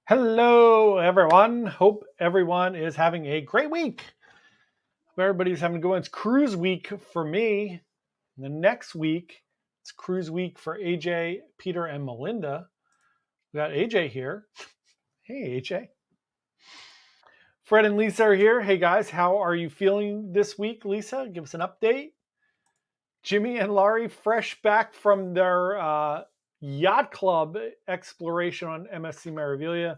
Hello, everyone. Hope everyone is having a great week. Hope everybody's having a good one. It's cruise week for me. The next week, it's cruise week for AJ, Peter, and Melinda. We got AJ here. Hey, AJ. Fred and Lisa are here. Hey, guys, how are you feeling this week, Lisa? Give us an update. Jimmy and Laurie, fresh back from their yacht club exploration on MSC Meraviglia.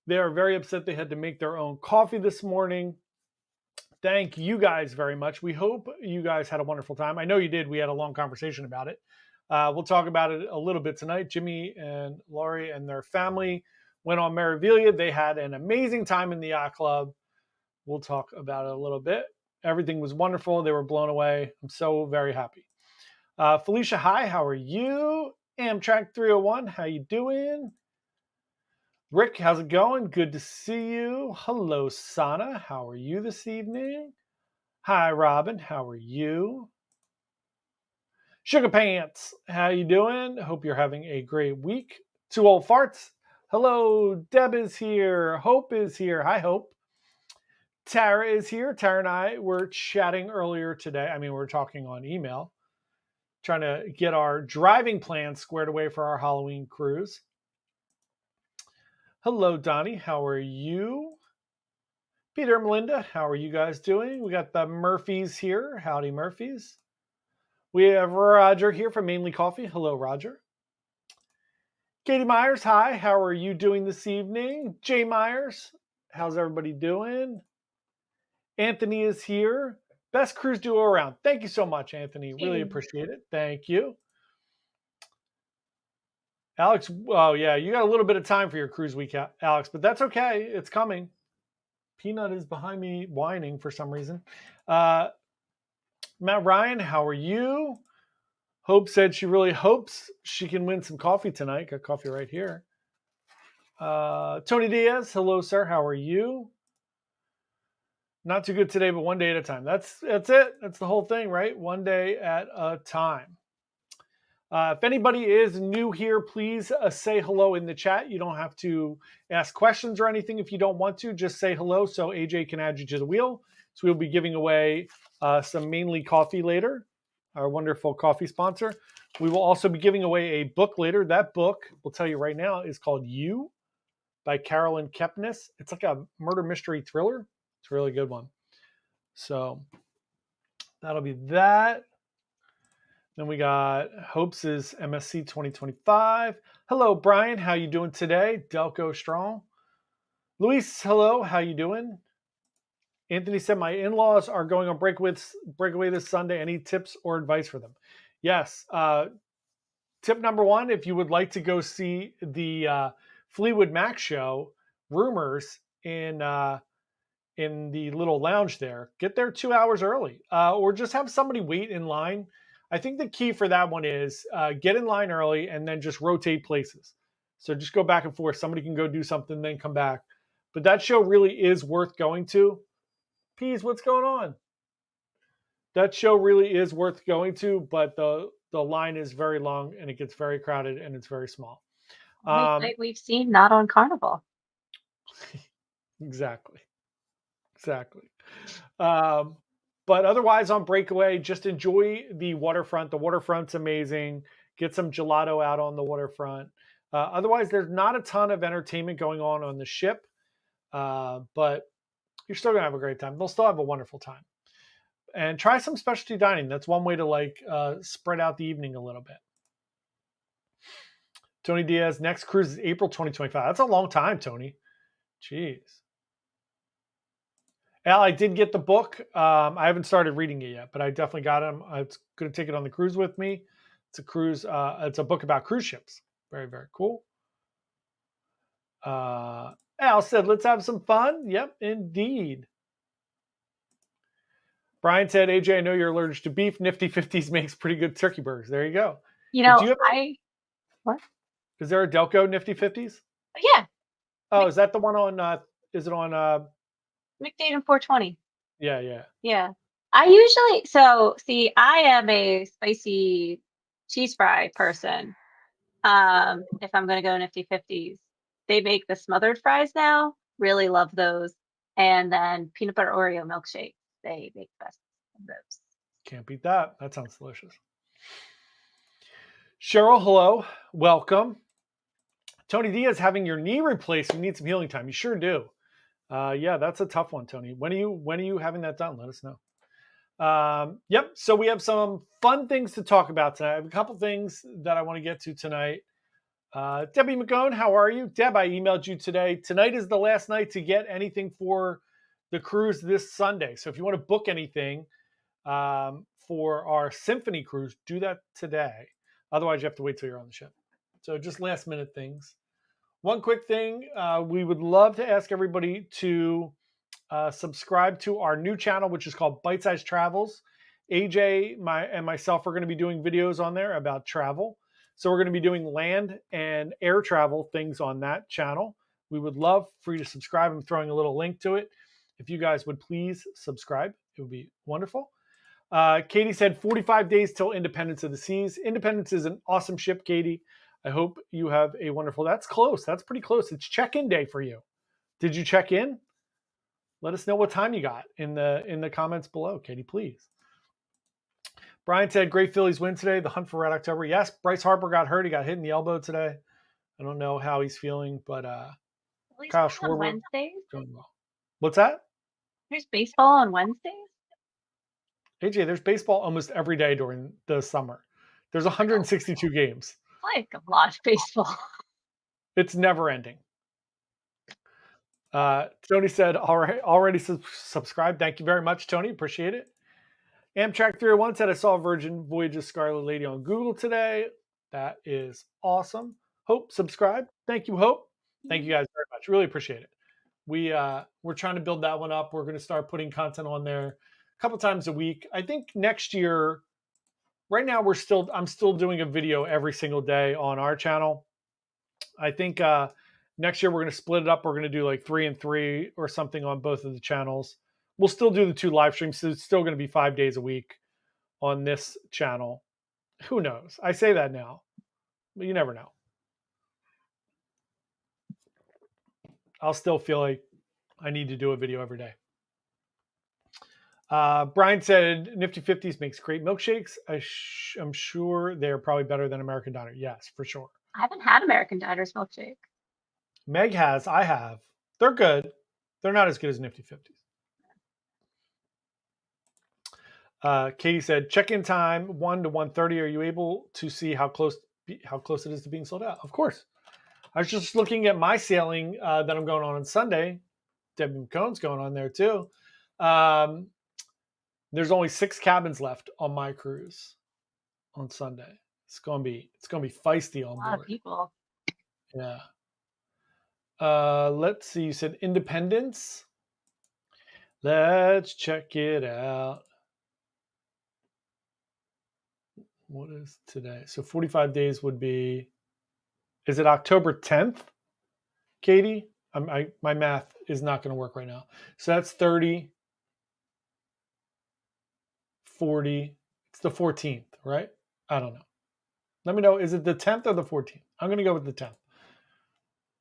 They are very upset they had to make their own coffee this morning. Thank you guys very much. We hope you guys had a wonderful time. I know you did. We had a long conversation about it. We'll talk about it a little bit tonight. Jimmy and Laurie and their family went on Meraviglia. They had an amazing time in the yacht club. We'll talk about it a little bit. Everything was wonderful. They were blown away. I'm so very happy. Felicia, hi. How are you? Amtrak 301, how you doing? Rick, how's it going? Good to see you. Hello, Sana. How are you this evening? Hi, Robin. How are you? Sugar Pants, how you doing? Hope you're having a great week. Two old farts. Hello, Deb is here. Hope is here. Hi, Hope. Tara is here. Tara and I were chatting earlier today. We were talking on email, trying to get our driving plans squared away for our Halloween cruise. Hello, Donnie. How are you? Peter and Melinda, how are you guys doing? We got the Murphys here. Howdy, Murphys. We have Roger here from Mainly Coffee. Hello, Roger. Katie Myers, hi. How are you doing this evening? Jay Myers, how's everybody doing? Anthony is here. Best cruise duo around. Thank you so much, Anthony. Really appreciate it. Thank you. Alex, oh yeah, you got a little bit of time for your cruise week, Alex, but that's okay. It's coming. Peanut is behind me whining for some reason. Matt Ryan, how are you? Hope said she really hopes she can win some coffee tonight. Got coffee right here. Tony Diaz, hello, sir. How are you? Not too good today, but one day at a time. That's it. That's the whole thing, right? One day at a time. If anybody is new here, please say hello in the chat. You don't have to ask questions or anything if you don't want to. Just say hello so AJ can add you to the wheel. So we'll be giving away some Mainly Coffee later, our wonderful coffee sponsor. We will also be giving away a book later. That book, we'll tell you right now, is called You by Carolyn Kepnes. It's like a murder mystery thriller. It's a really good one. So that'll be that. Then we got Hopes' MSC 2025. Hello, Brian. How you doing today? Delco Strong. Luis, hello. How you doing? Anthony said, my in-laws are going on breakaway this Sunday. Any tips or advice for them? Yes. Tip number one, if you would like to go see the Fleetwood Mac show, Rumors, in the little lounge there, get there 2 hours early, or just have somebody wait in line. I think the key for that one is get in line early and then just rotate places. So just go back and forth. Somebody can go do something, then come back. But that show really is worth going to. Peas, what's going on? That show really is worth going to, but the line is very long and it gets very crowded and it's very small. We've seen not on Carnival. Exactly. But otherwise on breakaway, just enjoy the waterfront. The waterfront's amazing. Get some gelato out on the waterfront. Otherwise, there's not a ton of entertainment going on the ship, but you're still gonna have a great time. They'll still have a wonderful time. And try some specialty dining. That's one way to spread out the evening a little bit. Tony Diaz, next cruise is April 2025. That's a long time, Tony. Jeez. Al, I did get the book. I haven't started reading it yet, but I definitely got it. I'm going to take it on the cruise with me. It's a cruise. It's a book about cruise ships. Very, very cool. Al said, let's have some fun. Yep, indeed. Brian said, AJ, I know you're allergic to beef. Nifty 50s makes pretty good turkey burgers. There you go. What? Is there a Delco Nifty 50s? Yeah. Oh, is that the one on, is it on? McDade 420. Yeah. Yeah. I am a spicy cheese fry person. If I'm going to go Nifty 50s. they make the smothered fries now. Really love those. And then peanut butter Oreo milkshake. They make the best of those. Can't beat that. That sounds delicious. Cheryl, hello. Welcome. Tony Diaz having your knee replaced. You need some healing time. You sure do. Yeah, that's a tough one, Tony. When are you having that done? Let us know. Yep. So we have some fun things to talk about tonight. I have a couple things that I want to get to tonight. Debbie McGone, how are you? Deb, I emailed you today. Tonight is the last night to get anything for the cruise this Sunday. So if you want to book anything for our symphony cruise, do that today. Otherwise, you have to wait till you're on the ship. So just last minute things. One quick thing, we would love to ask everybody to subscribe to our new channel, which is called Bite Size Travels. AJ and myself are going to be doing videos on there about travel. So we're going to be doing land and air travel things on that channel. We would love for you to subscribe. I'm throwing a little link to it. If you guys would please subscribe, it would be wonderful. Katie said 45 days till Independence of the Seas. Independence is an awesome ship, Katie. I hope you have a wonderful. That's close. That's pretty close. It's check-in day for you. Did you check in? Let us know what time you got in the comments below, Katie, please. Brian said, great Phillies win today. The hunt for Red October. Yes, Bryce Harper got hurt. He got hit in the elbow today. I don't know how he's feeling, but Kyle Schwarber on Wednesdays. Doing well. What's that? There's baseball on Wednesdays. AJ, there's baseball almost every day during the summer. There's 162 games. Like a lot of baseball. It's never ending. Tony said, already subscribed. Thank you very much, Tony. Appreciate it. Amtrak 301 said, I saw Virgin Voyages Scarlet Lady on Google today. That is awesome. Hope, subscribe. Thank you, Hope. Thank you guys very much. Really appreciate it. We're trying to build that one up. We're going to start putting content on there a couple times a week. I think next year, right now I'm still doing a video every single day on our channel. I think next year we're going to split it up. We're going to do like 3 and 3 or something on both of the channels. We'll still do the 2 live streams. So it's still going to be 5 days a week on this channel. Who knows? I say that now, but you never know. I'll still feel like I need to do a video every day. Brian said, Nifty 50s makes great milkshakes. I'm sure they're probably better than American Diner. Yes, for sure. I haven't had American Diner's milkshake. Meg has. I have. They're good. They're not as good as Nifty 50s. Katie said, check-in time 1 to 1:30. Are you able to see how close it is to being sold out? Of course. I was just looking at my sailing that I'm going on Sunday. Debbie McCone's going on there too. There's only 6 cabins left on my cruise on Sunday. It's gonna be feisty on board. A lot of people. Yeah. Let's see. You said Independence. Let's check it out. What is today? So 45 days would be. Is it October 10th, Katie? My math is not going to work right now. So that's 30, 40. It's the 14th, right? I don't know. Let me know. Is it the 10th or the 14th? I'm going to go with the 10th.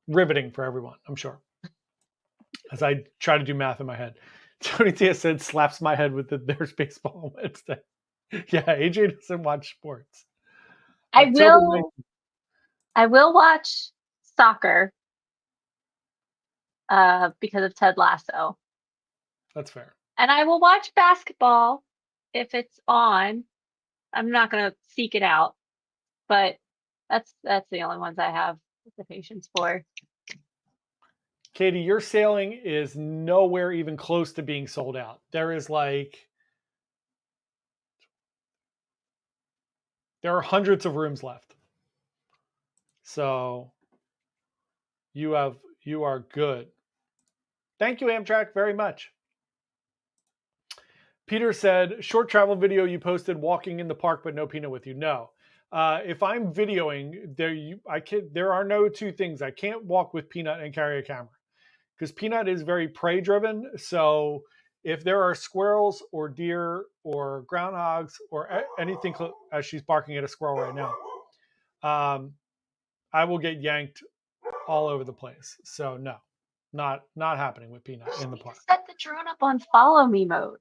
Riveting for everyone, I'm sure. As I try to do math in my head. Tony Tia said, slaps my head with there's baseball on Wednesday. Yeah, AJ doesn't watch sports. I will watch soccer because of Ted Lasso. That's fair. And I will watch basketball if it's on. I'm not going to seek it out, but that's the only ones I have the patience for. Katie, your sailing is nowhere even close to being sold out. There are hundreds of rooms left. So you are good. Thank you, Amtrak, very much. Peter said, short travel video you posted walking in the park, but no Peanut with you. No. If I'm videoing, there are no 2 things. I can't walk with Peanut and carry a camera because Peanut is very prey driven. So if there are squirrels or deer or groundhogs or anything, as she's barking at a squirrel right now, I will get yanked all over the place. So no, not happening with Peanut in the We park. could set the drone up on follow me mode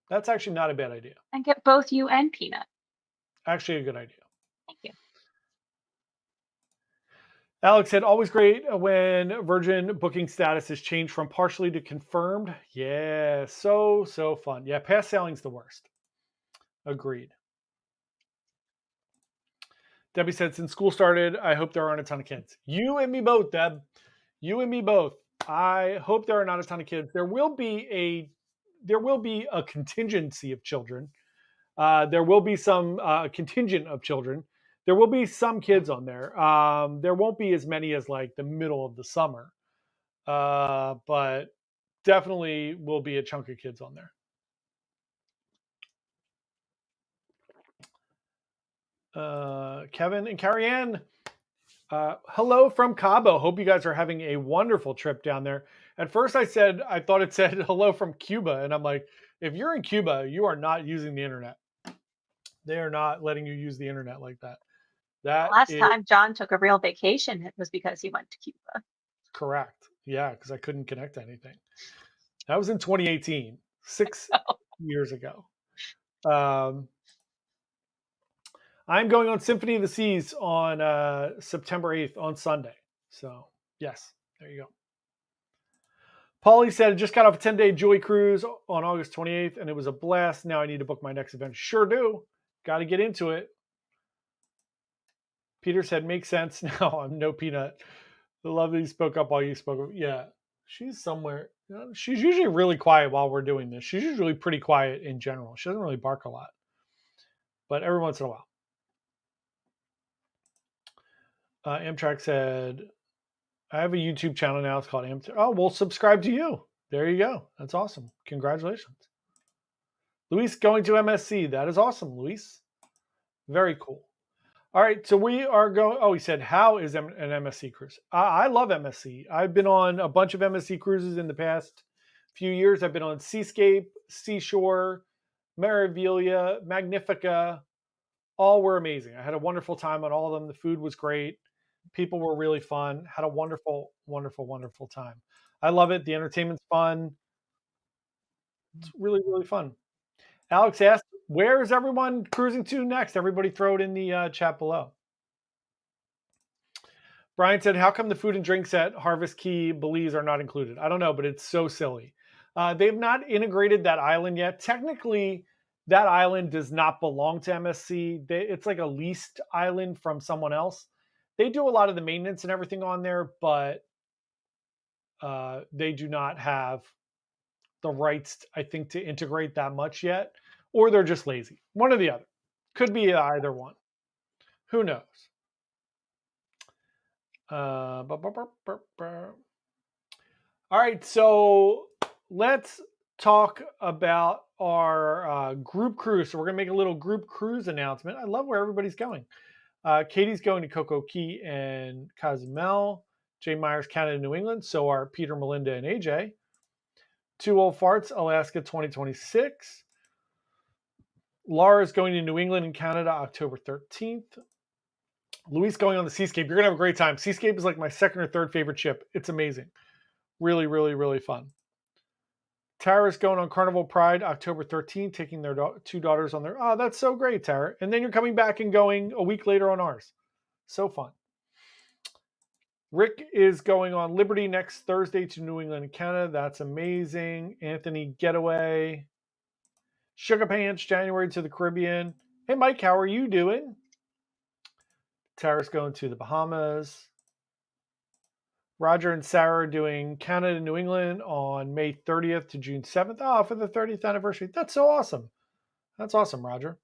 That's actually not a bad idea. and get both you and Peanut. Actually, a good idea. Thank you. Alex said, always great when Virgin booking status is changed from partially to confirmed. Yeah, so fun. Yeah, pass sailing's the worst. Agreed. Debbie said, since school started, I hope there aren't a ton of kids. You and me both, Deb. You and me both. I hope there are not a ton of kids. There will be a contingency of children. There will be some contingent of children. There will be some kids on there. There won't be as many as like the middle of the summer, but definitely will be a chunk of kids on there. Kevin and Carrie Ann, hello from Cabo. Hope you guys are having a wonderful trip down there. At first, I thought it said hello from Cuba, and I'm like, if you're in Cuba, you are not using the internet. They are not letting you use the internet like that. That Last is time John took a real vacation, it was because he went to Cuba. correct. Yeah, because I couldn't connect to anything. That was in 2018, 6 years ago. I'm going on Symphony of the Seas on September 8th on Sunday. So, yes, there you go. Paulie said, just got off a 10-day Joy cruise on August 28th, and it was a blast. Now I need to book my next event. Sure do. Got to get into it. Peter said, makes sense. Now I'm no Peanut. The lovely spoke up while you spoke up. Yeah, she's somewhere. She's usually really quiet while we're doing this. She's usually pretty quiet in general. She doesn't really bark a lot, but every once in a while. Amtrak said, I have a YouTube channel now. It's called Amtrak. Oh, we'll subscribe to you. There you go. That's awesome. Congratulations. Luis going to MSC. That is awesome, Luis. Very cool. All right, so we are going. Oh, he said, how is an MSC cruise? I love MSC. I've been on a bunch of MSC cruises in the past few years. I've been on Seascape, Seashore, Meraviglia, Magnifica. All were amazing. I had a wonderful time on all of them. The food was great. People were really fun. Had a wonderful, wonderful, wonderful time. I love it. The entertainment's fun. It's really, really fun. Alex asked, where is everyone cruising to next? Everybody throw it in the chat below. Brian said, how come the food and drinks at Harvest Key Belize are not included? I don't know, but it's so silly. They've not integrated that island yet. Technically, that island does not belong to MSC. It's like a leased island from someone else. They do a lot of the maintenance and everything on there, but they do not have the rights, I think, to integrate that much yet. Or they're just lazy. One or the other. Could be either one. Who knows? All right, so let's talk about our group cruise. So we're going to make a little group cruise announcement. I love where everybody's going. Katie's going to Coco Key and Cozumel. Jay Myers, Canada, New England. So are Peter, Melinda, and AJ. Two Old Farts, Alaska 2026. Laura's going to New England and Canada October 13th. Luis going on the Seascape. You're going to have a great time. Seascape is like my second or third favorite ship. It's amazing. Really, really, really fun. Tara's going on Carnival Pride October 13th, taking their two daughters on there. Oh, that's so great, Tara. And then you're coming back and going a week later on ours. So fun. Rick is going on Liberty next Thursday to New England and Canada. That's amazing. Anthony Getaway. Sugar Pants, January to the Caribbean. Hey, Mike, how are you doing? Tara's going to the Bahamas. Roger and Sarah are doing Canada, New England on May 30th to June 7th. Oh, for the 30th anniversary. That's so awesome. That's awesome, Roger.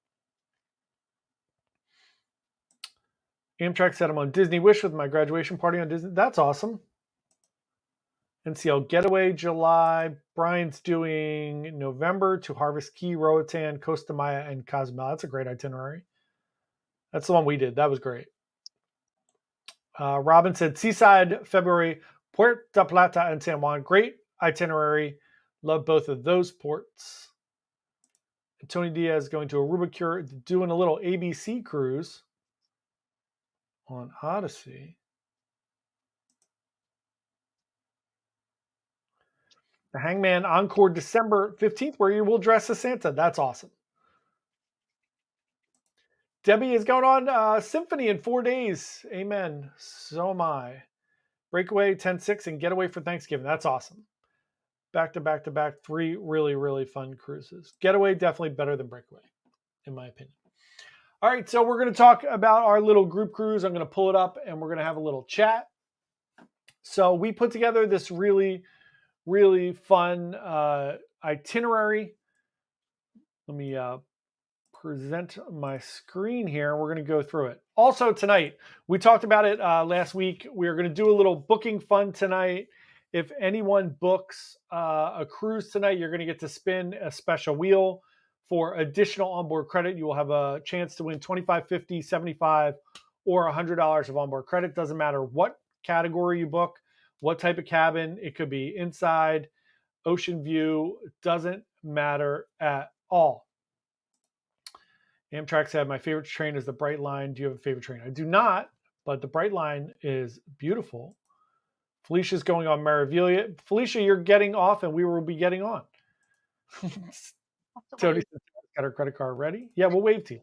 Amtrak said I'm on Disney Wish with my graduation party on Disney. That's awesome. NCL Getaway, July. Brian's doing November to Harvest Key, Roatan, Costa Maya, and Cozumel. That's a great itinerary. That's the one we did. That was great. Robin said Seaside, February, Puerto Plata, and San Juan. Great itinerary. Love both of those ports. Tony Diaz going to Aruba Cure, doing a little ABC cruise on Odyssey. The Hangman Encore December 15th, where you will dress as Santa. That's awesome. Debbie is going on Symphony in 4 days. Amen. So am I. Breakaway 10-6 and Getaway for Thanksgiving. That's awesome. Back to back to back. 3 really, really fun cruises. Getaway definitely better than Breakaway, in my opinion. All right, so we're going to talk about our little group cruise. I'm going to pull it up and we're going to have a little chat. So we put together this really, really fun itinerary. Let me present my screen here. We're going to go through it. Also tonight, we talked about it last week. We're going to do a little booking fun tonight. If anyone books a cruise tonight, you're going to get to spin a special wheel for additional onboard credit. You will have a chance to win $25, $50, $75, or $100 of onboard credit. Doesn't matter what category you book, what type of cabin. It could be inside, ocean view. Doesn't matter at all. Amtrak said, my favorite train is the Bright Line. Do you have a favorite train? I do not, but the Bright Line is beautiful. Felicia's going on Maravilia. Felicia, you're getting off and we will be getting on. Tony got her credit card ready. Yeah, we'll wave to you.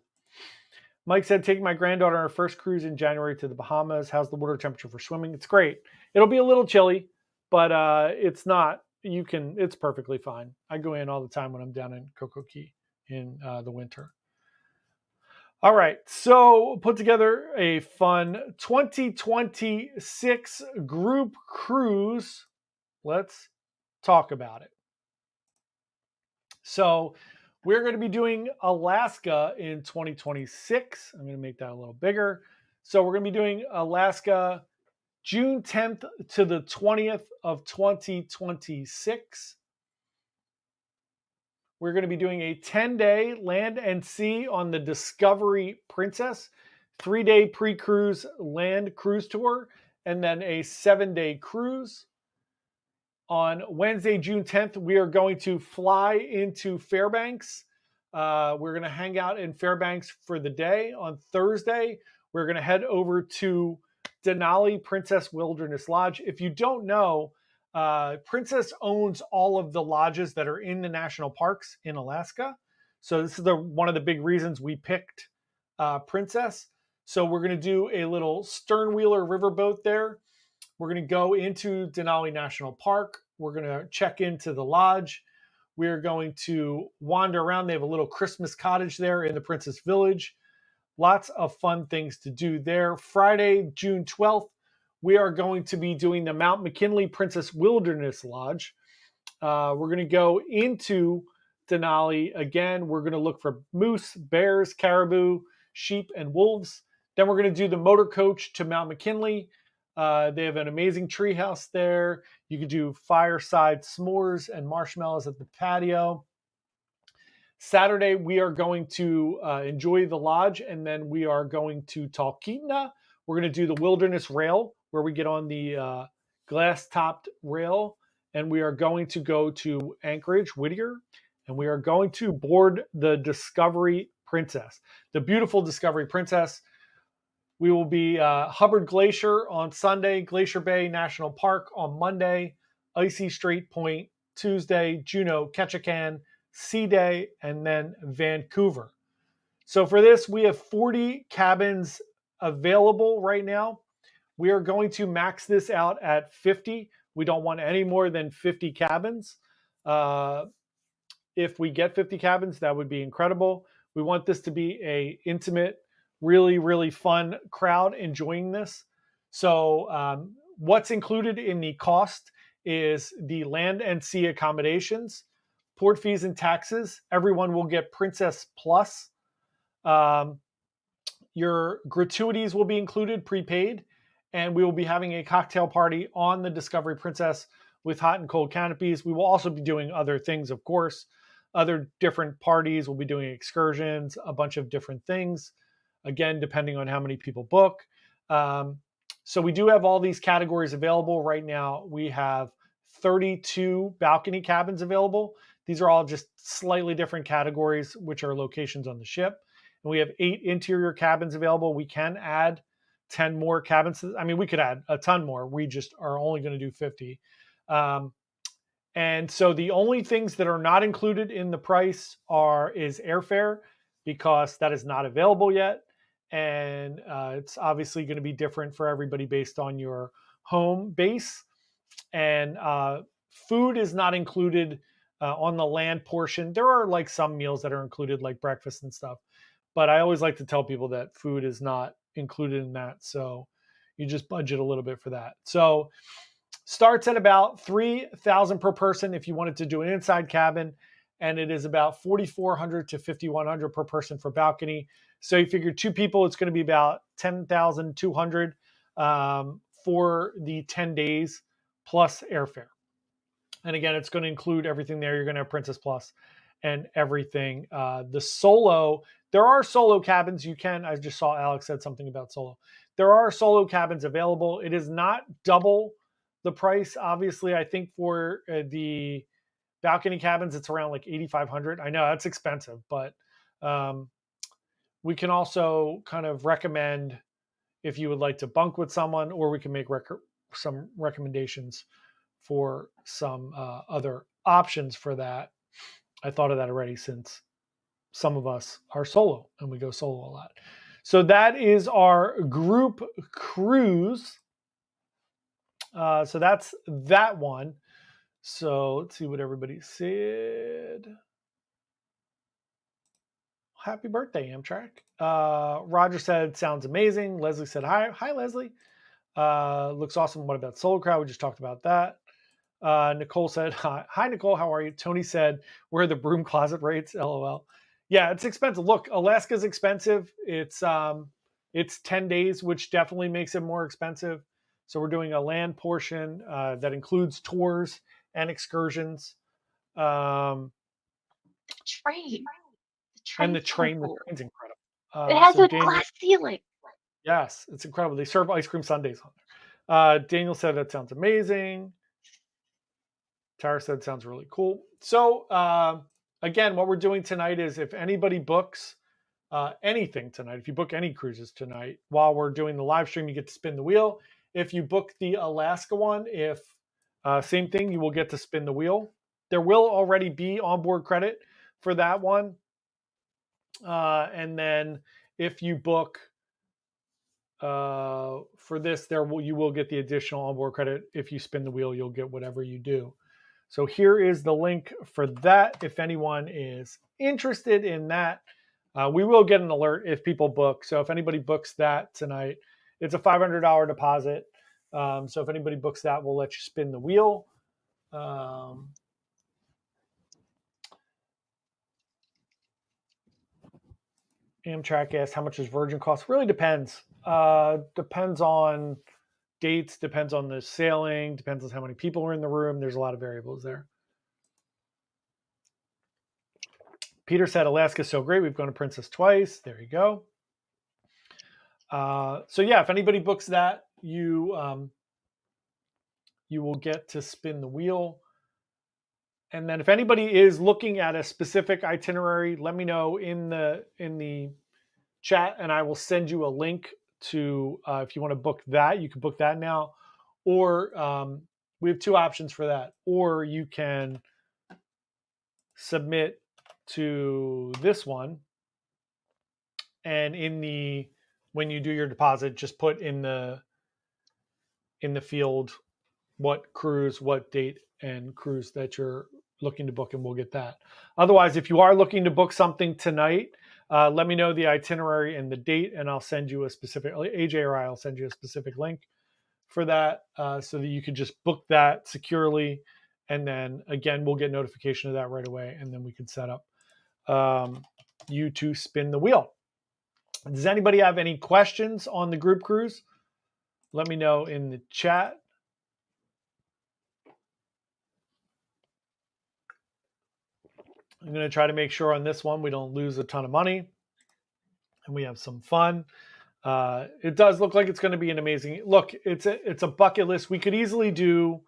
Mike said, taking my granddaughter on her first cruise in January to the Bahamas. How's the water temperature for swimming? It's great. It'll be a little chilly, but it's not. It's perfectly fine. I go in all the time when I'm down in Coco Key in the winter. All right, so put together a fun 2026 group cruise. Let's talk about it. So we're going to be doing Alaska in 2026. I'm going to make that a little bigger. So we're going to be doing Alaska June 10th to the 20th of 2026. We're going to be doing a 10-day land and sea on the Discovery Princess, 3-day pre-cruise land cruise tour, and then a 7-day cruise. On Wednesday, June 10th, we are going to fly into Fairbanks. We're going to hang out in Fairbanks for the day. On Thursday, we're going to head over to Denali Princess Wilderness Lodge. If you don't know, Princess owns all of the lodges that are in the national parks in Alaska. So this is one of the big reasons we picked Princess. So we're going to do a little sternwheeler riverboat there. We're going to go into Denali National Park. We're going to check into the lodge. We're going to wander around. They have a little Christmas cottage there in the Princess Village. Lots of fun things to do there. Friday, June 12th, we are going to be doing the Mount McKinley Princess Wilderness Lodge. We're going to go into Denali again. We're going to look for moose, bears, caribou, sheep, and wolves. Then we're going to do the motor coach to Mount McKinley. They have an amazing treehouse there. You can do fireside s'mores and marshmallows at the patio. Saturday, we are going to enjoy the lodge, and then we are going to Talkeetna. We're going to do the Wilderness Rail, where we get on the glass-topped rail, and we are going to go to Anchorage, Whittier, and we are going to board the Discovery Princess, the beautiful Discovery Princess. We will be Hubbard Glacier on Sunday, Glacier Bay National Park on Monday, Icy Strait Point Tuesday, Juneau, Ketchikan, Sea Day, and then Vancouver. So for this, we have 40 cabins available right now. We are going to max this out at 50. We don't want any more than 50 cabins. If we get 50 cabins, that would be incredible. We want this to be an intimate, really, really fun crowd enjoying this. So what's included in the cost is the land and sea accommodations, port fees and taxes. Everyone will get Princess Plus. Your gratuities will be included, prepaid, and we will be having a cocktail party on the Discovery Princess with hot and cold canopies. We will also be doing other things, of course, other different parties. We'll be doing excursions, a bunch of different things, again, depending on how many people book. So we do have all these categories available right now. We have 32 balcony cabins available. These are all just slightly different categories, which are locations on the ship. And we have 8 interior cabins available. We can add 10 more cabins. I mean, we could add a ton more. We just are only going to do 50. And so the only things that are not included in the price is airfare, because that is not available yet. And it's obviously going to be different for everybody based on your home base. And food is not included on the land portion. There are like some meals that are included, like breakfast and stuff. But I always like to tell people that food is not included in that. So you just budget a little bit for that. So starts at about $3,000 per person if you wanted to do an inside cabin, and it is about $4,400 to $5,100 per person for balcony. So you figure two people, it's going to be about $10,200 for the 10 days plus airfare. And again, it's going to include everything there. You're going to have Princess Plus and everything. There are solo cabins you can. I just saw Alex said something about solo. There are solo cabins available. It is not double the price. Obviously, I think for the balcony cabins, it's around like $8,500. I know that's expensive, but we can also kind of recommend if you would like to bunk with someone, or we can make some recommendations for some other options for that. I thought of that already, since some of us are solo and we go solo a lot. So that is our group cruise. So that's that one. So let's see what everybody said. Happy birthday, Amtrak. Roger said, sounds amazing. Leslie said, hi. Hi, Leslie. Looks awesome. What about Solo Crowd? We just talked about that. Nicole said, hi, Nicole. How are you? Tony said, where are the broom closet rates? LOL. Yeah, it's expensive. Look, Alaska's expensive. It's 10 days, which definitely makes it more expensive. So we're doing a land portion that includes tours and excursions. Train. And the train's incredible. It has a glass ceiling. Yes, it's incredible. They serve ice cream sundaes on there. Daniel said that sounds amazing. Tara said sounds really cool. So again, what we're doing tonight is, if anybody books anything tonight, if you book any cruises tonight, while we're doing the live stream, you get to spin the wheel. If you book the Alaska one, same thing, you will get to spin the wheel. There will already be onboard credit for that one. And then if you book for this, you will get the additional onboard credit. If you spin the wheel, you'll get whatever you do. So here is the link for that. If anyone is interested in that, we will get an alert if people book. So if anybody books that tonight, it's a $500 deposit. So if anybody books that, we'll let you spin the wheel. Amtrak asked, how much does Virgin cost? Really depends. Depends on dates, depends on the sailing, depends on how many people are in the room. There's a lot of variables there. Peter said, Alaska's so great. We've gone to Princess twice. There you go. So yeah, if anybody books that, you will get to spin the wheel. And then if anybody is looking at a specific itinerary, let me know in the chat, and I will send you a link to if you want to book that. You can book that now, or we have two options for that. Or you can submit to this one, and when you do your deposit, just put in the field what cruise, what date and cruise that you're looking to book, and we'll get that. Otherwise, if you are looking to book something tonight, let me know the itinerary and the date, and I'll send you a specific, AJ or I will send you a specific link for that, so that you could just book that securely. And then again, we'll get notification of that right away, and then we can set up you to spin the wheel. Does anybody have any questions on the group cruise? Let me know in the chat. I'm going to try to make sure on this one we don't lose a ton of money and we have some fun. It does look like it's going to be an amazing look. It's a bucket list. We could easily do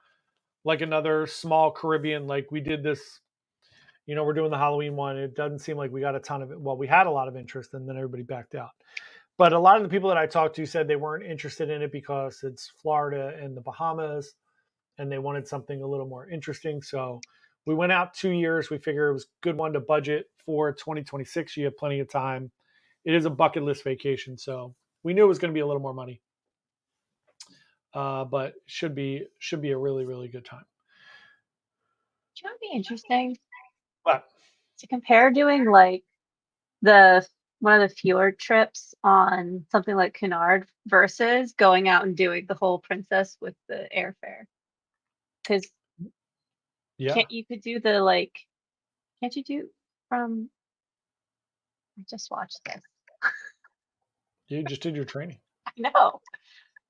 like another small Caribbean, like we did this. We're doing the Halloween one. It doesn't seem like we got a ton of it. Well, we had a lot of interest, and then everybody backed out. But a lot of the people that I talked to said they weren't interested in it because it's Florida and the Bahamas, and they wanted something a little more interesting. So we went out 2 years. We figured it was a good one to budget for 2026. You have plenty of time. It is a bucket list vacation, so we knew it was going to be a little more money, but should be a really, really good time. Do you know what'd be interesting But to compare doing like the one of the fjord trips on something like Cunard versus going out and doing the whole Princess with the airfare? Because yeah, can't you could do the like can't you do from I just watched this. you just did your training. I know.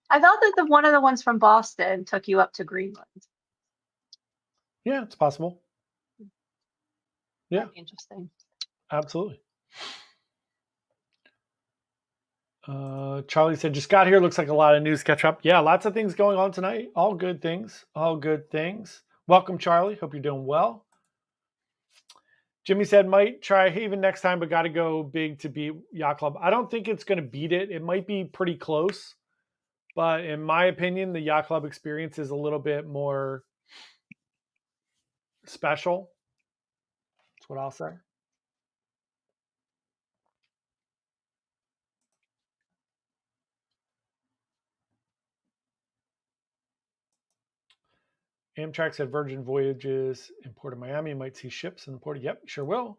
I thought that the one of the ones from Boston took you up to Greenland. Yeah, it's possible. Yeah, That'd be interesting. absolutely. Charlie said, just got here. Looks like a lot of news catch up. Yeah, lots of things going on tonight. All good things. All good things. Welcome, Charlie. Hope you're doing well. Jimmy said, might try Haven next time, but got to go big to beat Yacht Club. I don't think it's going to beat it. It might be pretty close. But in my opinion, the Yacht Club experience is a little bit more special. That's what I'll say. Amtrak said Virgin Voyages in Port of Miami. You might see ships in the port. Yep, sure will.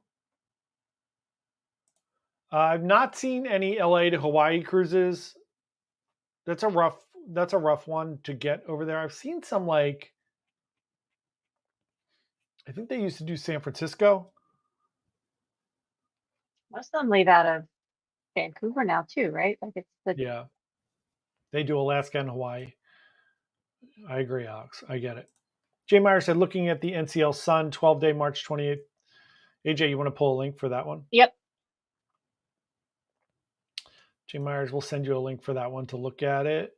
I've not seen any LA to Hawaii cruises. That's a rough one to get over there. I've seen some like I think they used to do San Francisco. Most of them leave out of Vancouver now too, right? Like it's the Yeah. They do Alaska and Hawaii. I agree, Alex. I get it. Jay Meyer said, looking at the NCL Sun, 12-day, March 28th. AJ, you want to pull a link for that one? Yep. Jay Myers will send you a link for that one to look at it.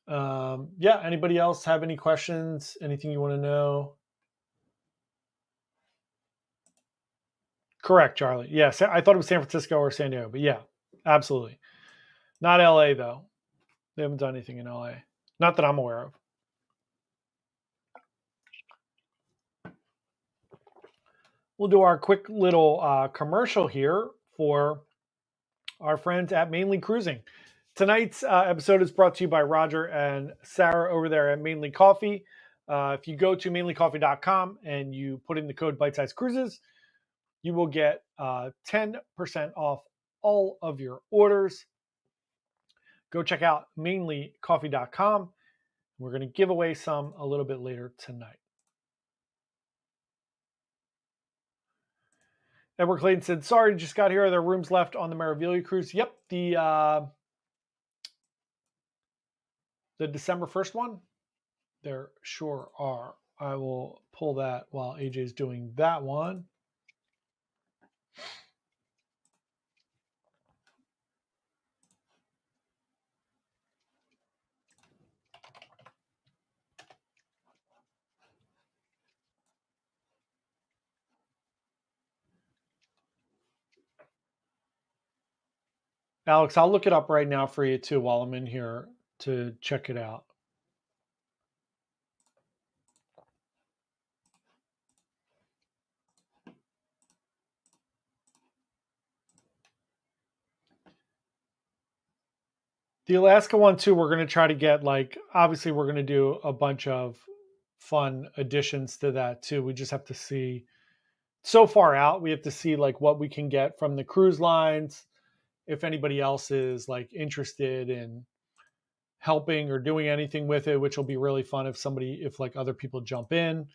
Yeah, anybody else have any questions? Anything you want to know? Correct, Charlie. Yes, I thought it was San Francisco or San Diego, but yeah, absolutely. Not LA, though. They haven't done anything in LA. Not that I'm aware of. We'll do our quick little commercial here for our friends at Mainly Cruising. Tonight's episode is brought to you by Roger and Sarah over there at Mainly Coffee. If you go to mainlycoffee.com and you put in the code Bite Size Cruises, you will get 10% off all of your orders. Go check out mainlycoffee.com. We're going to give away some a little bit later tonight. Edward Clayton said, sorry, just got here. Are there rooms left on the Meraviglia cruise? Yep, the December 1st one, there sure are. I will pull that while AJ's doing that one. Alex, I'll look it up right now for you too while I'm in here to check it out. The Alaska one too, we're going to try to get like, obviously we're going to do a bunch of fun additions to that too. We just have to see so far out. We have to see like what we can get from the cruise lines. If anybody else is like interested in helping or doing anything with it, which will be really fun if like other people jump in.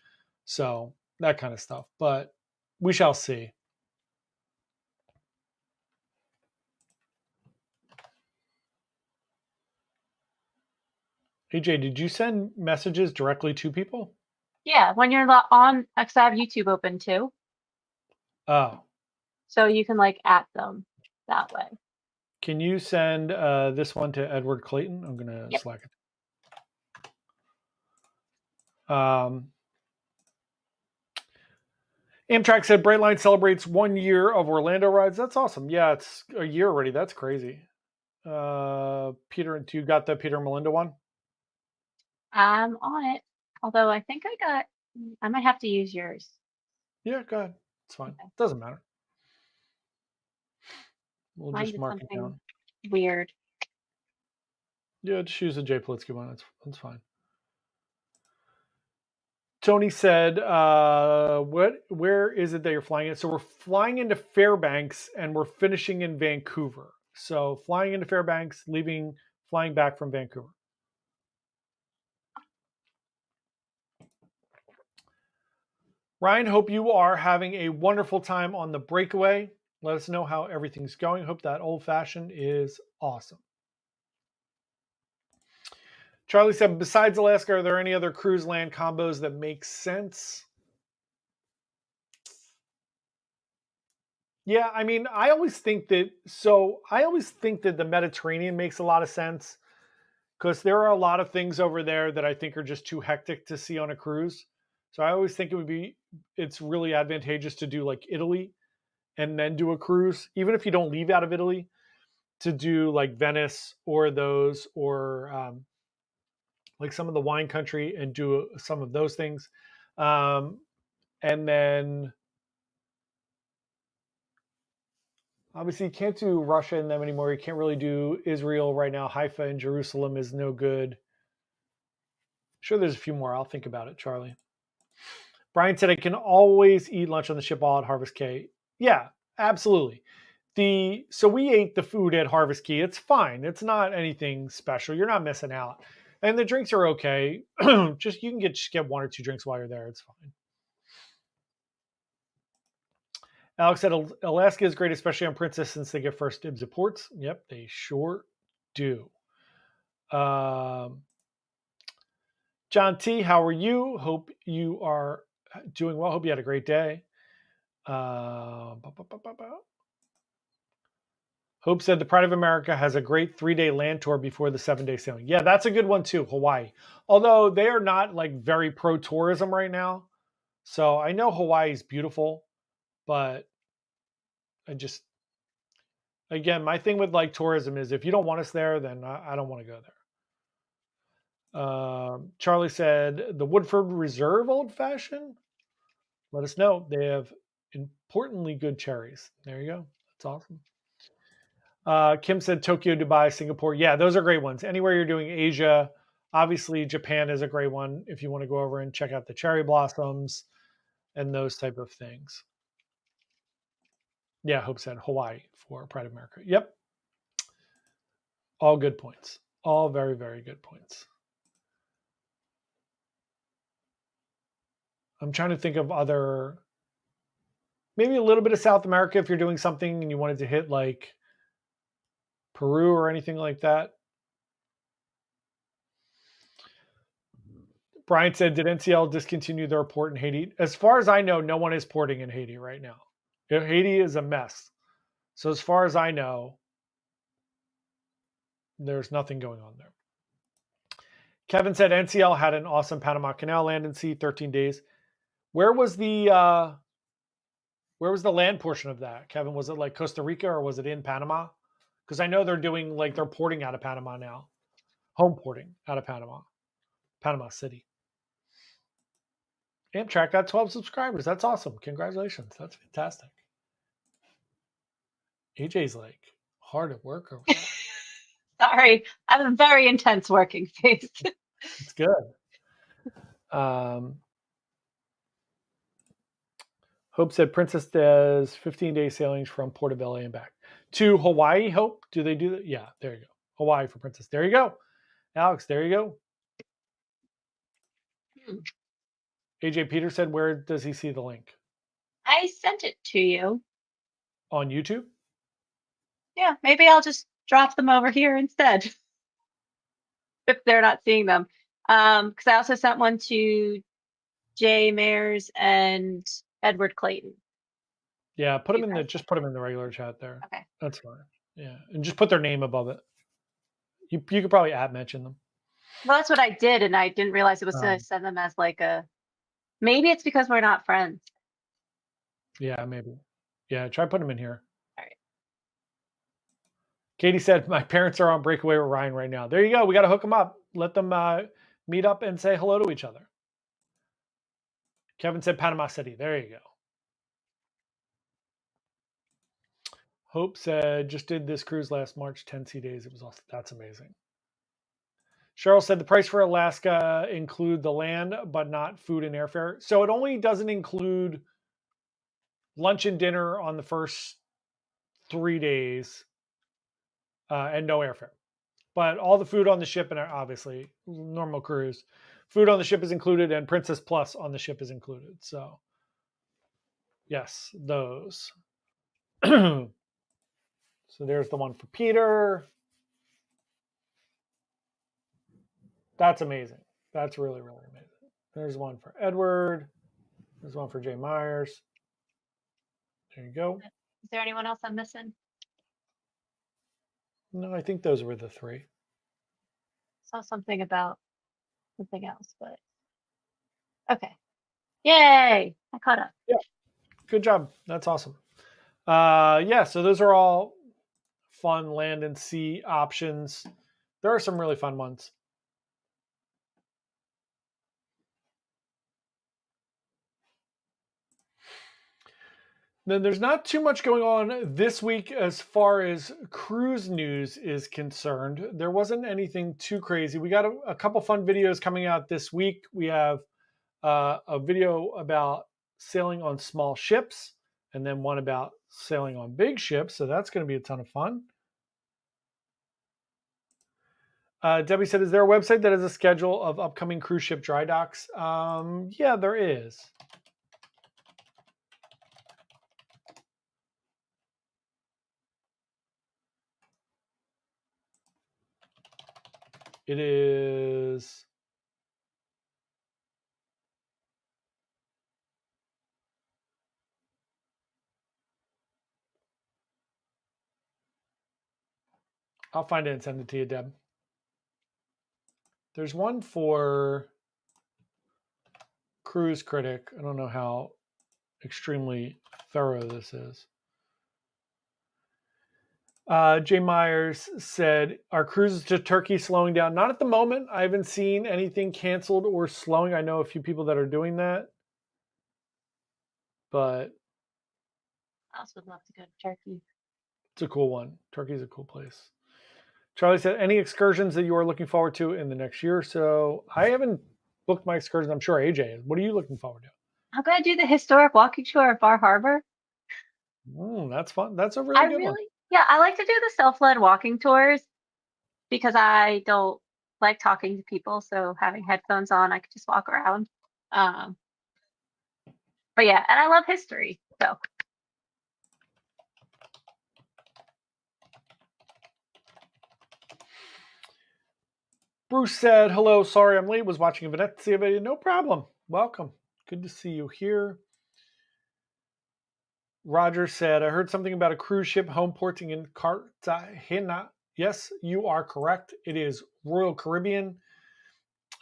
So that kind of stuff, but we shall see. AJ, did you send messages directly to people? Yeah, when you're on, because I have YouTube open too, Oh, so you can like at them that way. can you send this one to Edward Clayton? I'm going to Yep. Slack it. Amtrak said Brightline celebrates 1 year of Orlando rides. That's awesome. Yeah, it's a year already. That's crazy. Peter, you got the Peter and Melinda one? I'm on it. Although I think I might have to use yours. Yeah, go ahead. It's fine. Okay. Doesn't matter. We'll Mine just did mark it something down. weird. Yeah, just use the Jay Politsky one. That's fine. Tony said, where is it that you're flying in? So we're flying into Fairbanks and we're finishing in Vancouver. So flying into Fairbanks, flying back from Vancouver. Ryan, hope you are having a wonderful time on the breakaway. Let us know how everything's going. Hope that old fashioned is awesome. Charlie said, besides Alaska, are there any other cruise land combos that make sense? Yeah, I mean, I always think that the Mediterranean makes a lot of sense because there are a lot of things over there that I think are just too hectic to see on a cruise. So I always think it's really advantageous to do like Italy and then do a cruise, even if you don't leave out of Italy, to do like Venice or like some of the wine country and do some of those things. And then obviously you can't do Russia and them anymore. You can't really do Israel right now. Haifa and Jerusalem is no good. Sure, there's a few more. I'll think about it, Charlie. Brian said I can always eat lunch on the ship all at Harvest Caye. Yeah, absolutely. So we ate the food at Harvest Caye. It's fine. It's not anything special. You're not missing out. And the drinks are okay. Just you can just get one or two drinks while you're there. It's fine. Alex said Alaska is great, especially on Princess, since they get first dibs at ports. Yep, they sure do. John T, how are you? Hope you are doing well. Hope you had a great day. Hope said the Pride of America has a great 3-day land tour before the 7-day sailing. Yeah, that's a good one too, Hawaii. Although they are not like very pro tourism right now. So I know Hawaii is beautiful, but again, my thing with like tourism is if you don't want us there, then I don't want to go there. Charlie said the Woodford Reserve Old Fashioned. Let us know. They have importantly good cherries. There you go. That's awesome. Kim said Tokyo, Dubai, Singapore. Yeah, those are great ones. Anywhere you're doing Asia, obviously Japan is a great one if you want to go over and check out the cherry blossoms and those type of things. Yeah, Hope said Hawaii for Pride of America. Yep. All good points. All very, very good points. I'm trying to think of maybe a little bit of South America if you're doing something and you wanted to hit like Peru or anything like that. Brian said, did NCL discontinue their port in Haiti? As far as I know, no one is porting in Haiti right now. Haiti is a mess. So as far as I know, there's nothing going on there. Kevin said NCL had an awesome Panama Canal land and sea, 13 days. Where was the land portion of that, Kevin? Was it like Costa Rica or was it in Panama? Because I know they're porting out of Panama now. Home porting out of Panama City. Amtrak got 12 subscribers. That's awesome. Congratulations. That's fantastic. AJ's like hard at work over there. Sorry, I have a very intense working face. It's good. Hope said Princess does 15-day sailings from Portobello and back to Hawaii. Hope, do they do that? Yeah, there you go. Hawaii for Princess. There you go. Alex, there you go. AJ Peter said, where does he see the link? I sent it to you. On YouTube? Yeah, maybe I'll just drop them over here instead if they're not seeing them. Because I also sent one to Jay Mayers and Edward Clayton. Yeah, put them in the regular chat there. Okay. That's fine. Yeah, and just put their name above it. You could probably mention them. Well, that's what I did, and I didn't realize it was going to send them as like a. Maybe it's because we're not friends. Yeah, maybe. Yeah, try putting them in here. All right. Katie said, my parents are on breakaway with Ryan right now. There you go. We got to hook them up. Let them Meet up and say hello to each other. Kevin said Panama City. There you go. Hope said, just did this cruise last March, 10 sea days. It was awesome. That's amazing. Cheryl said the price for Alaska include the land, but not food and airfare. So it only doesn't include lunch and dinner on the first 3 days and no airfare. But all the food on the ship, and obviously normal cruise, food on the ship is included, and Princess Plus on the ship is included. So yes, those. So there's the one for Peter. That's amazing. That's really, really amazing. There's one for Edward. There's one for Jay Myers. There you go. Is there anyone else I'm missing? No, I think those were the three. Saw something about something else, but okay. Yay! I caught up. Yeah, good job. That's awesome. Yeah, so those are all fun land and sea options. There are some really fun ones. Then there's not too much going on this week as far as cruise news is concerned. There wasn't anything too crazy. We got a couple fun videos coming out this week. We have a video about sailing on small ships, and then one about sailing on big ships. So that's going to be a ton of fun. Debbie said, is there a website that has a schedule of upcoming cruise ship dry docks? Yeah, there is. It is... I'll find it and send it to you, Deb. There's one for Cruise Critic. I don't know how extremely thorough this is. Jay Myers said, are cruises to Turkey slowing down? Not at the moment. I haven't seen anything canceled or slowing. I know a few people that are doing that. But I also would love to go to Turkey. It's a cool one. Turkey's a cool place. Charlie said, any excursions that you are looking forward to in the next year or so? I haven't booked my excursions. I'm sure AJ is. What are you looking forward to? I'm going to do the historic walking tour of Bar Harbor. That's fun. That's a really good one. Yeah, I like to do the self-led walking tours because I don't like talking to people. So having headphones on, I could just walk around. But yeah, and I love history. So. Bruce said, hello, sorry I'm late. Was watching a Venezia video. No problem. Welcome. Good to see you here. Roger said, I heard something about a cruise ship home porting in Cartagena. Yes, you are correct. It is Royal Caribbean.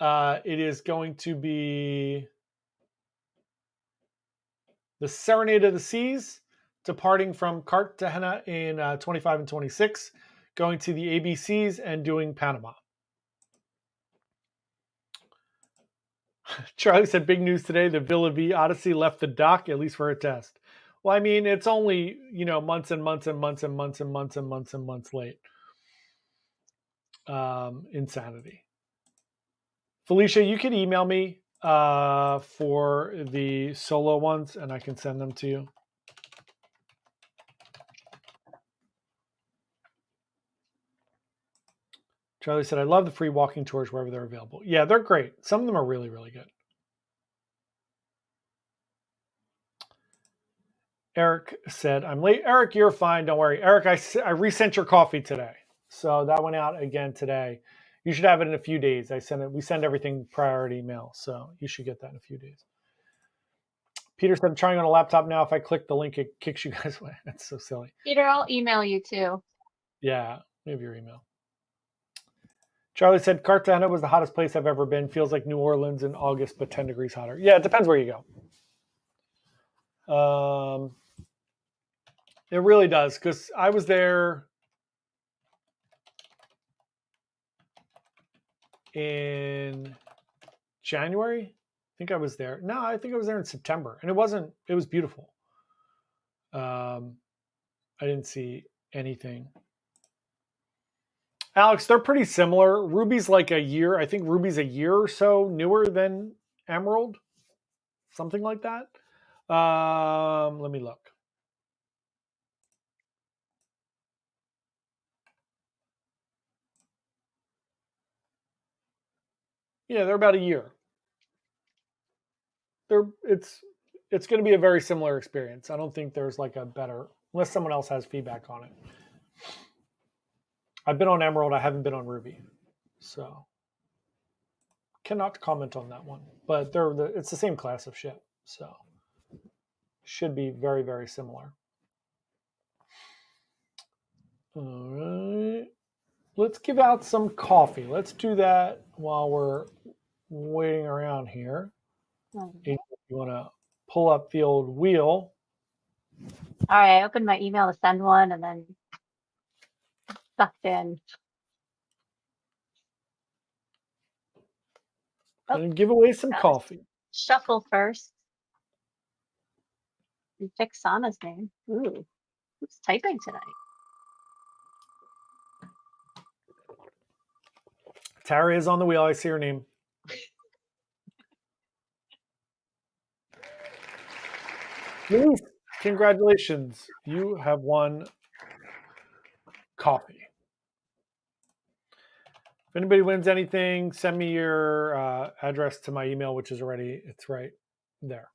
It is going to be the Serenade of the Seas, departing from Cartagena in 25 and 26, going to the ABCs and doing Panama. Charlie said, big news today. The Villa V Odyssey left the dock, at least for a test. Well, I mean, it's only, months and months and months and months and months and months and months late. Insanity. Felicia, you can email me for the solo ones, and I can send them to you. Charlie said, I love the free walking tours wherever they're available. Yeah, they're great. Some of them are really, really good. Eric said, I'm late. Eric, you're fine. Don't worry. Eric, I resent your coffee today. So that went out again today. You should have it in a few days. We send everything priority email. So you should get that in a few days. Peter said, I'm trying on a laptop now. If I click the link, it kicks you guys away. That's so silly. Peter, I'll email you too. Yeah, we have your email. Charlie said, Cartagena was the hottest place I've ever been. Feels like New Orleans in August, but 10 degrees hotter. Yeah, it depends where you go. It really does, because I was there in January. I think I was there. No, I think I was there in September, and it was beautiful. I didn't see anything. Alex, they're pretty similar. Ruby's like a year. I think Ruby's a year or so newer than Emerald, something like that. Let me look. Yeah, they're about a year. It's going to be a very similar experience. I don't think there's like a better, unless someone else has feedback on it. I've been on Emerald. I haven't been on Ruby, so cannot comment on that one. But it's the same class of ship, so should be very, very similar. All right. Let's give out some coffee. Let's do that while we're waiting around here. If you want to pull up the old wheel. All right, I opened my email to send one and then sucked in. And give away some coffee. Shuffle first. And pick Sana's name. Ooh, who's typing tonight? Tara is on the wheel. I see her name. Luis, congratulations. You have won coffee. If anybody wins anything, send me your address to my email, which is it's right there.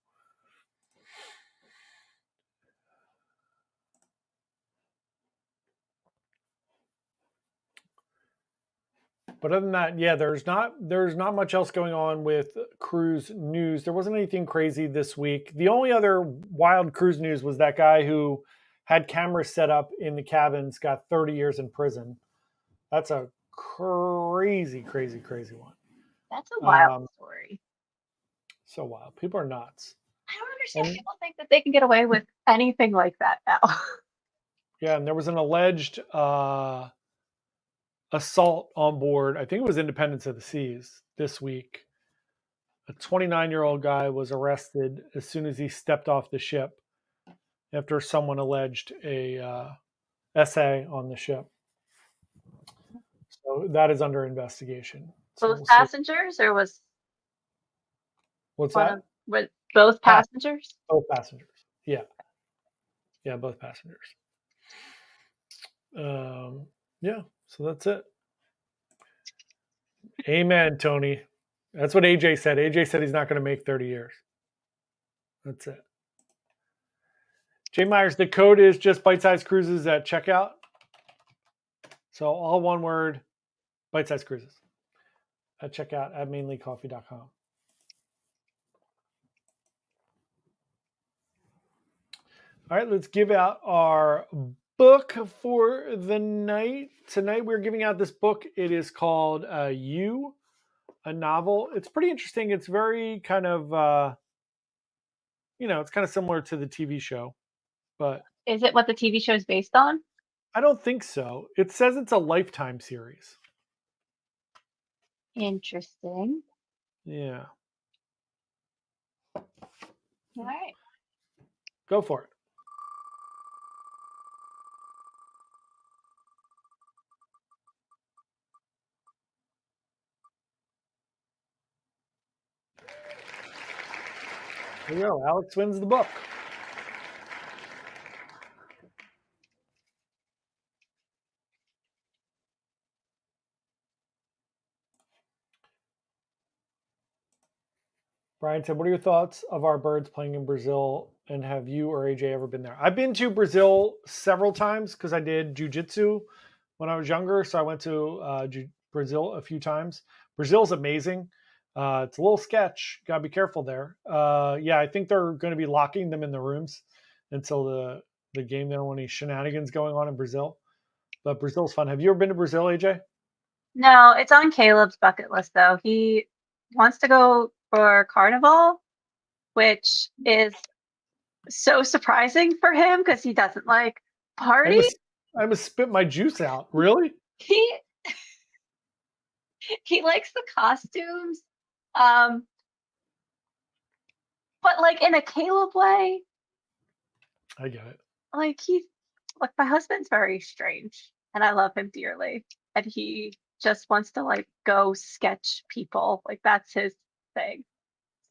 But other than that, yeah, there's not much else going on with cruise news. There wasn't anything crazy this week. The only other wild cruise news was that guy who had cameras set up in the cabins got 30 years in prison. That's a crazy, crazy, crazy one. That's a wild story. So wild. People are nuts. I don't understand. People think that they can get away with anything like that now. Yeah, and there was an alleged assault on board. I think it was Independence of the Seas this week. A 29-year-old guy was arrested as soon as he stepped off the ship after someone alleged a essay on the ship. So that is under investigation. So both passengers, or was what's that? With both passengers? Both passengers. Yeah. Yeah, both passengers. Yeah, so that's it. Amen, Tony. That's what AJ said. AJ said he's not going to make 30 years. That's it. Jay Myers, the code is just bite-sized cruises at checkout. So all one word, bite-sized cruises at checkout at mainlycoffee.com. All right, let's give out our book for the night. Tonight we're giving out this book. It is called You, a novel. It's pretty interesting. It's very kind of, it's kind of similar to the TV show. But is it what the TV show is based on? I don't think so. It says it's a Lifetime series. Interesting. Yeah. All right. Go for it. There you go. Alex wins the book. Brian said, what are your thoughts of our birds playing in Brazil? And have you or AJ ever been there? I've been to Brazil several times because I did jiu-jitsu when I was younger. So I went to Brazil a few times. Brazil's amazing. It's a little sketch. Got to be careful there. Yeah, I think they're going to be locking them in the rooms until the game. They don't want any shenanigans going on in Brazil. But Brazil's fun. Have you ever been to Brazil, AJ? No, it's on Caleb's bucket list, though. He wants to go for Carnival, which is so surprising for him because he doesn't like party. I must spit my juice out. Really? He likes the costumes Um, but like in a Caleb way, I get it. like my husband's very strange and I love him dearly. And he just wants to like go sketch people. Like that's his thing.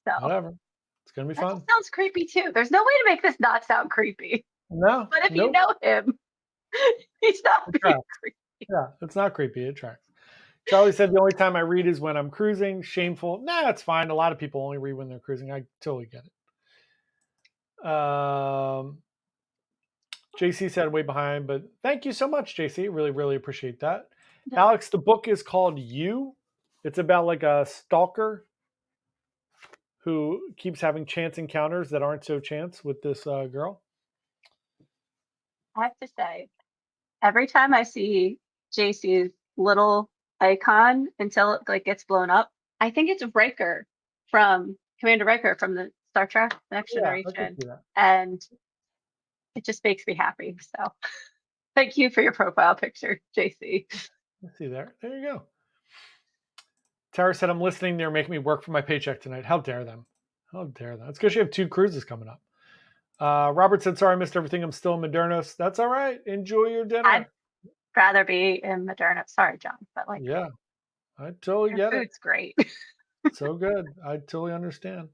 So Whatever. It's gonna be that fun. just sounds creepy too. There's no way to make this not sound creepy. No, But if you nope. know him, he's not It being tracks. creepy. Yeah, it's not creepy. It tracks. Charlie said the only time I read is when I'm cruising. Shameful. Nah, it's fine. A lot of people only read when they're cruising. I totally get it. JC said way behind, but thank you so much, JC. Really, really appreciate that. Alex, the book is called You. It's about like a stalker who keeps having chance encounters that aren't so chance with this girl. I have to say, every time I see JC's little icon until it like gets blown up, I think it's Riker from Commander Riker from the Star Trek The Next Yeah, I can Generation. see that. And it just makes me happy. So thank you for your profile picture, JC. Let's see there. There you go. Tara said, I'm listening. They're making me work for my paycheck tonight. How dare them? How dare them? It's because you have 2 cruises coming up. Robert said, sorry, I missed everything. I'm still in Modernos. That's all right. Enjoy your dinner. I'd rather be in Moderna. Sorry, John, but like, yeah, I totally your get food's great. So good. I totally understand.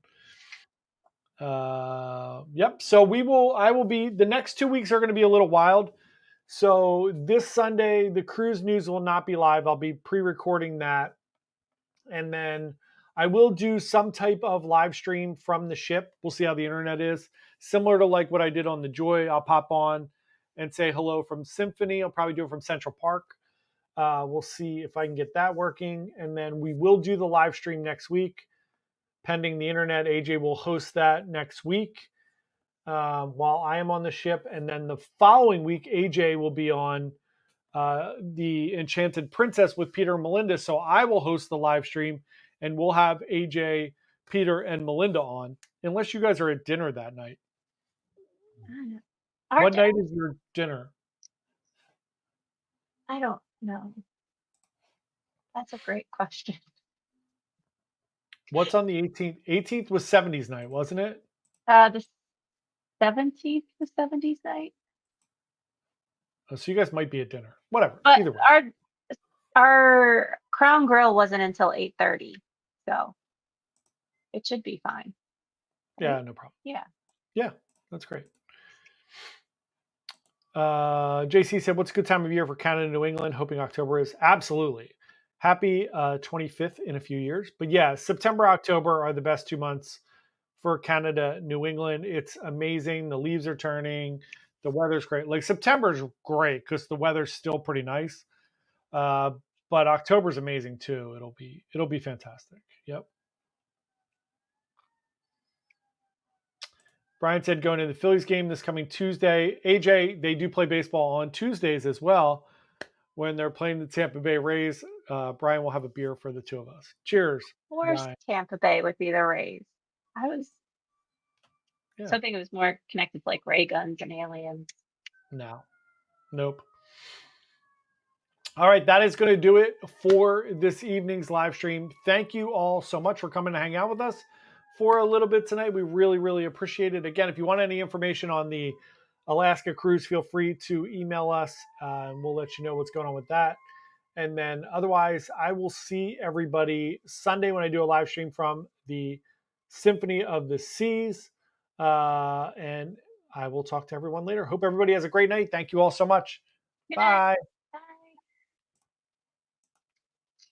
Yep. So I will be, the next 2 weeks are going to be a little wild. So this Sunday, the cruise news will not be live. I'll be pre-recording that. And then I will do some type of live stream from the ship. We'll see how the internet is. Similar to like what I did on the Joy, I'll pop on and say hello from Symphony. I'll probably do it from Central Park. We'll see if I can get that working. And then we will do the live stream next week. Pending the internet, AJ will host that next week while I am on the ship. And then the following week, AJ will be on the Enchanted Princess with Peter and Melinda. So I will host the live stream and we'll have AJ, Peter, and Melinda on, unless you guys are at dinner that night. What night is your dinner? I don't know. That's a great question. What's on the 18th? 18th was 70s night, wasn't it? The 17th was 70s night. Oh, so you guys might be at dinner. Whatever. But Either way. our Crown Grill wasn't until 8:30, so it should be fine. Right? Yeah, no problem. Yeah. Yeah, that's great. JC said, what's a good time of year for Canada and New England? Hoping October is. Absolutely. Happy 25th in a few years. But yeah, September, October are the best 2 months for Canada, New England. It's amazing. The leaves are turning. The weather's great. Like September's great because the weather's still pretty nice. But October's amazing too. It'll be fantastic. Yep. Brian said going to the Phillies game this coming Tuesday. AJ, they do play baseball on Tuesdays as well. When they're playing the Tampa Bay Rays, Brian will have a beer for the 2 of us. Cheers. Of course, Brian. Tampa Bay would be the Rays. I was hoping it was more connected to like ray guns and aliens. No. Nope. All right, that is going to do it for this evening's live stream. Thank you all so much for coming to hang out with us for a little bit tonight. We really, really appreciate it. Again, if you want any information on the Alaska cruise, feel free to email us and we'll let you know what's going on with that. And then otherwise, I will see everybody Sunday when I do a live stream from the Symphony of the Seas. And I will talk to everyone later. Hope everybody has a great night. Thank you all so much. Bye.